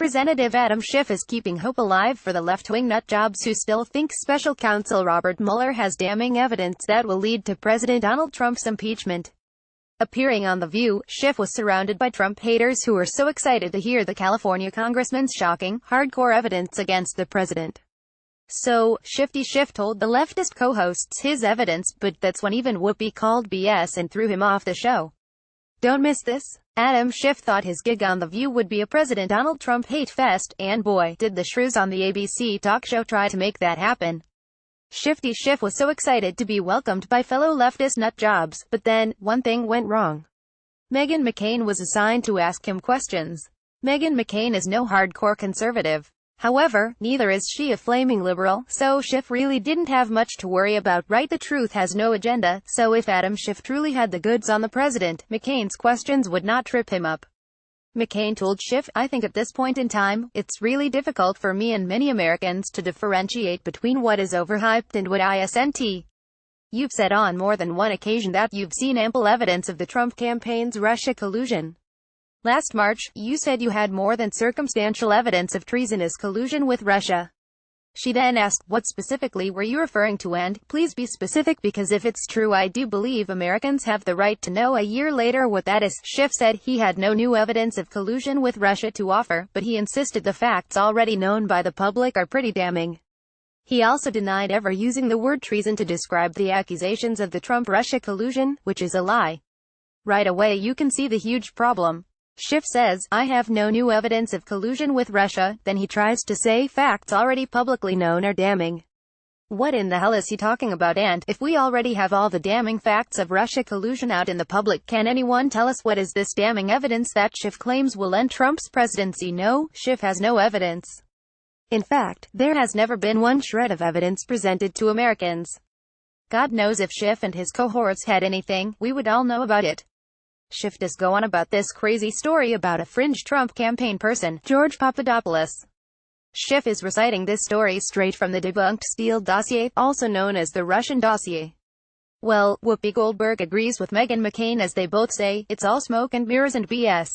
Representative Adam Schiff is keeping hope alive for the left-wing nutjobs who still think Special Counsel Robert Mueller has damning evidence that will lead to President Donald Trump's impeachment. Appearing on The View, Schiff was surrounded by Trump haters who were so excited to hear the California congressman's shocking, hardcore evidence against the president. So, Shifty Schiff told the leftist co-hosts his evidence, but that's when even Whoopi called BS and threw him off the show. Don't miss this. Adam Schiff thought his gig on The View would be a President Donald Trump hate fest, and boy, did the shrews on the ABC talk show try to make that happen. Shifty Schiff was so excited to be welcomed by fellow leftist nutjobs, but then, one thing went wrong. Meghan McCain was assigned to ask him questions. Meghan McCain is no hardcore conservative. However, neither is she a flaming liberal, so Schiff really didn't have much to worry about. Right, the truth has no agenda, so if Adam Schiff truly had the goods on the president, McCain's questions would not trip him up. McCain told Schiff, "I think at this point in time, it's really difficult for me and many Americans to differentiate between what is overhyped and what isn't. You've said on more than one occasion that you've seen ample evidence of the Trump campaign's Russia collusion. Last March, you said you had more than circumstantial evidence of treasonous collusion with Russia." She then asked, "What specifically were you referring to, and please be specific, because if it's true I do believe Americans have the right to know a year later what that is." Schiff said he had no new evidence of collusion with Russia to offer, but he insisted the facts already known by the public are pretty damning. He also denied ever using the word treason to describe the accusations of the Trump-Russia collusion, which is a lie. Right away you can see the huge problem. Schiff says, "I have no new evidence of collusion with Russia," then he tries to say facts already publicly known are damning. What in the hell is he talking about? And if we already have all the damning facts of Russia collusion out in the public, can anyone tell us what is this damning evidence that Schiff claims will end Trump's presidency? No, Schiff has no evidence. In fact, there has never been one shred of evidence presented to Americans. God knows if Schiff and his cohorts had anything, we would all know about it. Schiff does go on about this crazy story about a fringe Trump campaign person, George Papadopoulos. Schiff is reciting this story straight from the debunked Steele dossier, also known as the Russian dossier. Well, Whoopi Goldberg agrees with Meghan McCain as they both say, it's all smoke and mirrors and BS.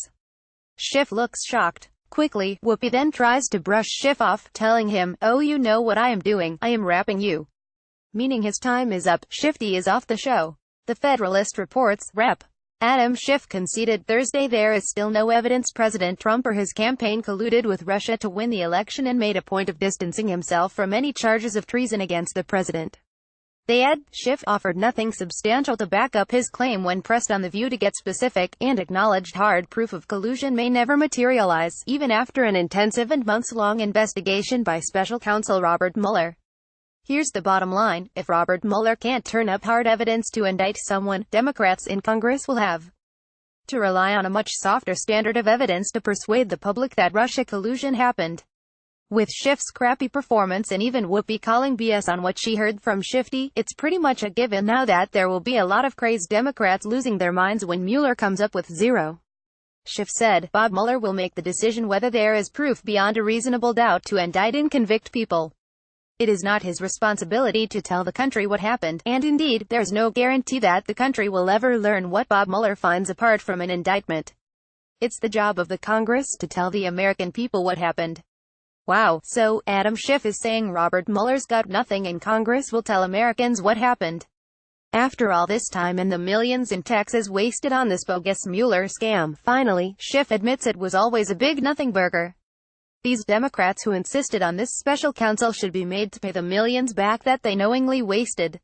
Schiff looks shocked. Quickly, Whoopi then tries to brush Schiff off, telling him, "Oh, you know what I am doing, I am rapping you." Meaning his time is up. Shifty is off the show. The Federalist reports, Rep. Adam Schiff conceded Thursday there is still no evidence President Trump or his campaign colluded with Russia to win the election, and made a point of distancing himself from any charges of treason against the president. They add, Schiff offered nothing substantial to back up his claim when pressed on The View to get specific, and acknowledged hard proof of collusion may never materialize, even after an intensive and months-long investigation by Special Counsel Robert Mueller. Here's the bottom line, if Robert Mueller can't turn up hard evidence to indict someone, Democrats in Congress will have to rely on a much softer standard of evidence to persuade the public that Russia collusion happened. With Schiff's crappy performance and even Whoopi calling BS on what she heard from Shifty, it's pretty much a given now that there will be a lot of crazed Democrats losing their minds when Mueller comes up with zero. Schiff said, Bob Mueller will make the decision whether there is proof beyond a reasonable doubt to indict and convict people. It is not his responsibility to tell the country what happened, and indeed, there's no guarantee that the country will ever learn what Bob Mueller finds apart from an indictment. It's the job of the Congress to tell the American people what happened. Wow, so, Adam Schiff is saying Robert Mueller's got nothing and Congress will tell Americans what happened. After all this time and the millions in taxes wasted on this bogus Mueller scam, finally, Schiff admits it was always a big nothing burger. These Democrats who insisted on this special counsel should be made to pay the millions back that they knowingly wasted.